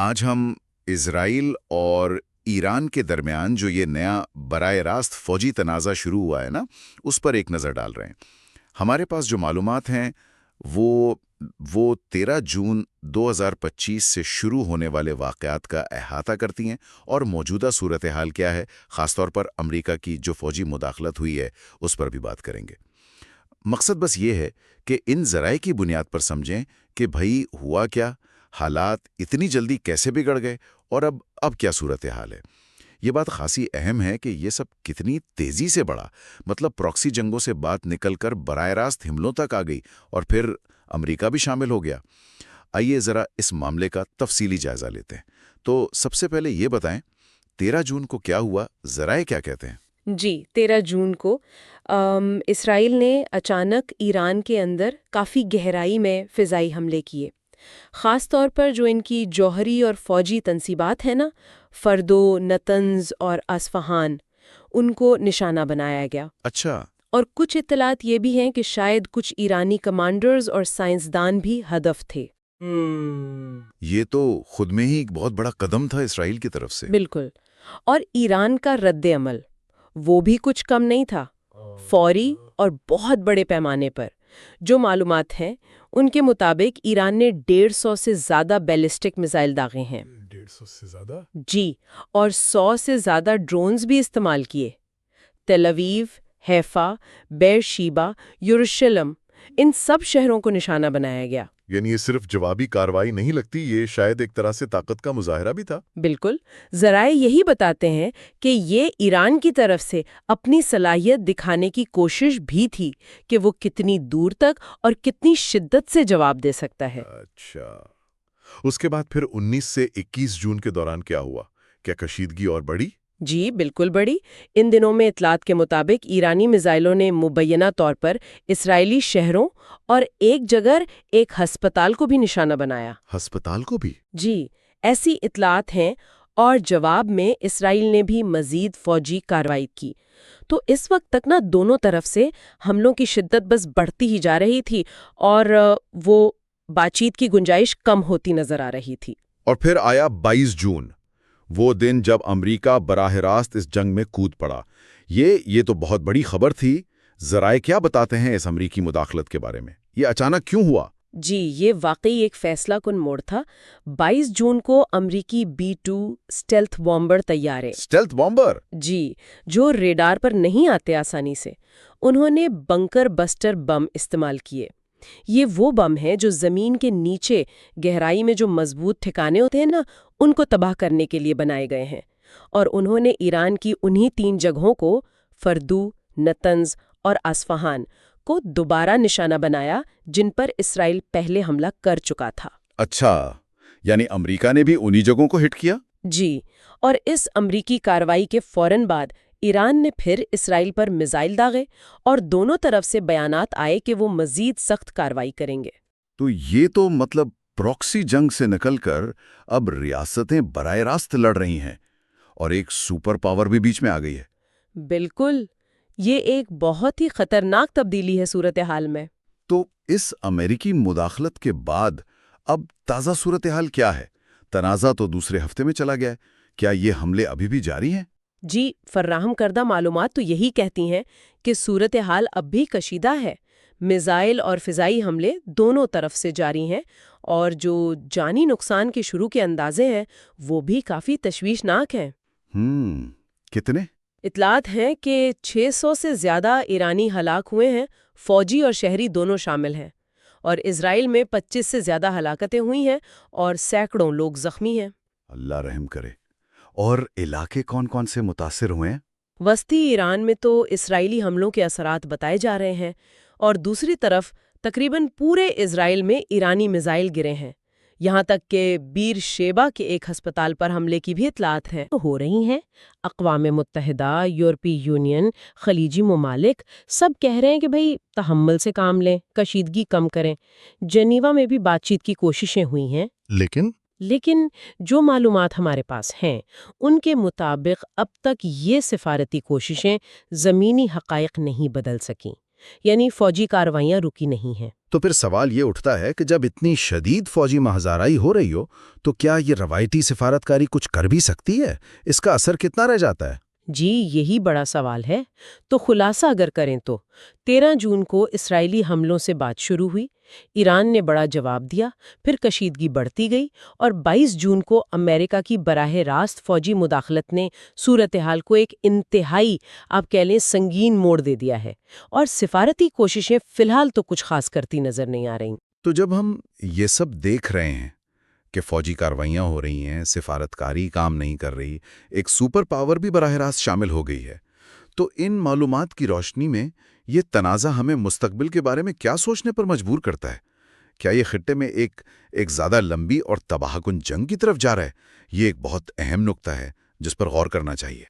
آج ہم اسرائیل اور ایران کے درمیان جو یہ نیا براہ راست فوجی تنازع شروع ہوا ہے نا، اس پر ایک نظر ڈال رہے ہیں۔ ہمارے پاس جو معلومات ہیں وہ 13 جون 2025 سے شروع ہونے والے واقعات کا احاطہ کرتی ہیں، اور موجودہ صورتحال کیا ہے، خاص طور پر امریکہ کی جو فوجی مداخلت ہوئی ہے اس پر بھی بات کریں گے۔ مقصد بس یہ ہے کہ ان ذرائع کی بنیاد پر سمجھیں کہ بھئی ہوا کیا، حالات اتنی جلدی کیسے بگڑ گئے، اور اب کیا صورتحال ہے۔ یہ بات خاصی اہم ہے کہ یہ سب کتنی تیزی سے بڑھا، مطلب پراکسی جنگوں سے بات نکل کر براہ راست حملوں تک آ گئی، اور پھر امریکہ بھی شامل ہو گیا۔ آئیے ذرا اس معاملے کا تفصیلی جائزہ لیتے ہیں۔ تو سب سے پہلے یہ بتائیں 13 جون کو کیا ہوا، ذرائع کیا کہتے ہیں؟ جی 13 جون کو اسرائیل نے اچانک ایران کے اندر کافی گہرائی میں فضائی حملے کیے، خاص طور پر جو ان کی جوہری اور فوجی تنصیبات ہیں نا، فردو، نتنز اور اصفہان، ان کو نشانہ بنایا گیا۔ اچھا۔ اور کچھ اطلاعات یہ بھی ہیں کہ شاید کچھ ایرانی کمانڈرز اور سائنسدان بھی ہدف تھے۔ یہ تو خود میں ہی ایک بہت بڑا قدم تھا اسرائیل کی طرف سے۔ بالکل۔ اور ایران کا رد عمل وہ بھی کچھ کم نہیں تھا، فوری اور بہت بڑے پیمانے پر۔ جو معلومات ہیں ان کے مطابق ایران نے 150 سے زیادہ بیلسٹک میزائل داغے ہیں۔ 150 سے زیادہ؟ جی، اور 100 سے زیادہ ڈرونز بھی استعمال کیے۔ تل اویو، حیفا، بیر شیبا، یروشلم، ان سب شہروں کو نشانہ بنایا گیا۔ یعنی یہ صرف جوابی کارروائی نہیں لگتی، یہ شاید ایک طرح سے طاقت کا مظاہرہ بھی تھا۔ بالکل، ذرائع یہی بتاتے ہیں کہ یہ ایران کی طرف سے اپنی صلاحیت دکھانے کی کوشش بھی تھی کہ وہ کتنی دور تک اور کتنی شدت سے جواب دے سکتا ہے۔ اچھا، اس کے بعد پھر 19 سے 21 جون کے دوران کیا ہوا؟ کیا کشیدگی اور بڑھی؟ جی بالکل بڑی۔ ان دنوں میں اطلاعات کے مطابق ایرانی میزائلوں نے مبینہ طور پر اسرائیلی شہروں اور ایک جگہ ایک ہسپتال کو بھی نشانہ بنایا۔ ہسپتال کو بھی؟ جی، ایسی اطلاعات ہیں، اور جواب میں اسرائیل نے بھی مزید فوجی کارروائی کی۔ تو اس وقت تک نا دونوں طرف سے حملوں کی شدت بس بڑھتی ہی جا رہی تھی، اور وہ بات چیت کی گنجائش کم ہوتی نظر آ رہی تھی۔ اور پھر آیا 22 جون، وہ دن جب امریکہ براہ راست اس جنگ میں کود پڑا۔ یہ تو بہت بڑی خبر تھی۔ ذرائع کیا بتاتے ہیں اس امریکی مداخلت کے بارے میں؟ یہ اچانک کیوں ہوا؟ جی، یہ واقعی ایک فیصلہ کن موڑ تھا۔ 22 جون کو امریکی B-2 اسٹیلتھ بامبر طیارے، اسٹیلتھ بامبر؟ جی، جو ریڈار پر نہیں آتے آسانی سے، انہوں نے بنکر بسٹر بم استعمال کیے۔ یہ وہ بم ہیں جو زمین کے نیچے گہرائی میں جو مضبوط ٹھکانے ہوتے ہیں نا، ان کو تباہ کرنے کے لیے بنائے گئے ہیں۔ اور انہوں نے ایران کی انہی 3 جگہوں کو، فردو، نتنز اور اصفہان کو دوبارہ نشانہ بنایا، جن پر اسرائیل پہلے حملہ کر چکا تھا۔ اچھا، یعنی امریکہ نے بھی انہی جگہوں کو ہٹ کیا؟ جی، اور اس امریکی کارروائی کے فوراً بعد ایران نے پھر اسرائیل پر میزائل داغے، اور دونوں طرف سے بیانات آئے کہ وہ مزید سخت کارروائی کریں گے۔ تو یہ تو مطلب پراکسی جنگ سے نکل کر اب ریاستیں براہ راست لڑ رہی ہیں، اور ایک سپر پاور بھی بیچ میں آ گئی ہے۔ بالکل، یہ ایک بہت ہی خطرناک تبدیلی ہے صورتحال میں۔ تو اس امریکی مداخلت کے بعد اب تازہ صورتحال کیا ہے؟ تنازع تو دوسرے ہفتے میں چلا گیا ہے، کیا یہ حملے ابھی بھی جاری ہیں؟ جی، فراہم کردہ معلومات تو یہی کہتی ہیں کہ صورتحال اب بھی کشیدہ ہے۔ میزائل اور فضائی حملے دونوں طرف سے جاری ہیں، اور جو جانی نقصان کے شروع کے اندازے ہیں وہ بھی کافی تشویشناک ہیں۔ کتنے؟ اطلاعات ہیں کہ 600 سے زیادہ ایرانی ہلاک ہوئے ہیں، فوجی اور شہری دونوں شامل ہیں، اور اسرائیل میں 25 سے زیادہ ہلاکتیں ہوئی ہیں اور سینکڑوں لوگ زخمی ہیں۔ اللہ رحم کرے۔ اور علاقے کون کون سے متاثر ہوئے ہیں؟ وسطی ایران میں تو اسرائیلی حملوں کے اثرات بتائے جا رہے ہیں، اور دوسری طرف تقریباً پورے اسرائیل میں ایرانی میزائل گرے ہیں، یہاں تک کہ بیر شیبا کے ایک ہسپتال پر حملے کی بھی اطلاعات ہیں ہو رہی ہیں۔ اقوام متحدہ، یورپی یونین، خلیجی ممالک سب کہہ رہے ہیں کہ بھئی تحمل سے کام لیں، کشیدگی کم کریں۔ جنیوا میں بھی بات چیت کی کوششیں ہوئی ہیں، لیکن جو معلومات ہمارے پاس ہیں ان کے مطابق اب تک یہ سفارتی کوششیں زمینی حقائق نہیں بدل سکیں۔ یعنی فوجی کارروائیاں رکی نہیں ہیں۔ تو پھر سوال یہ اٹھتا ہے کہ جب اتنی شدید فوجی محاذرائی ہو رہی ہو تو کیا یہ روایتی سفارتکاری کچھ کر بھی سکتی ہے؟ اس کا اثر کتنا رہ جاتا ہے؟ جی یہی بڑا سوال ہے۔ تو خلاصہ اگر کریں تو 13 جون کو اسرائیلی حملوں سے بات شروع ہوئی، ایران نے بڑا جواب دیا، پھر کشیدگی بڑھتی گئی اور 22 جون کو امریکہ کی براہ راست فوجی مداخلت نے صورتحال کو ایک انتہائی آپ کہہ لیں سنگین موڑ دے دیا ہے، اور سفارتی کوششیں فی الحال تو کچھ خاص کرتی نظر نہیں آ رہی۔ تو جب ہم یہ سب دیکھ رہے ہیں کہ فوجی کارروائیاں ہو رہی ہیں، سفارتکاری کام نہیں کر رہی، ایک سپر پاور بھی براہ راست شامل ہو گئی ہے، تو ان معلومات کی روشنی میں یہ تنازع ہمیں مستقبل کے بارے میں کیا سوچنے پر مجبور کرتا ہے؟ کیا یہ خطے میں ایک زیادہ لمبی اور تباہ کن جنگ کی طرف جا رہا ہے؟ یہ ایک بہت اہم نقطہ ہے جس پر غور کرنا چاہیے۔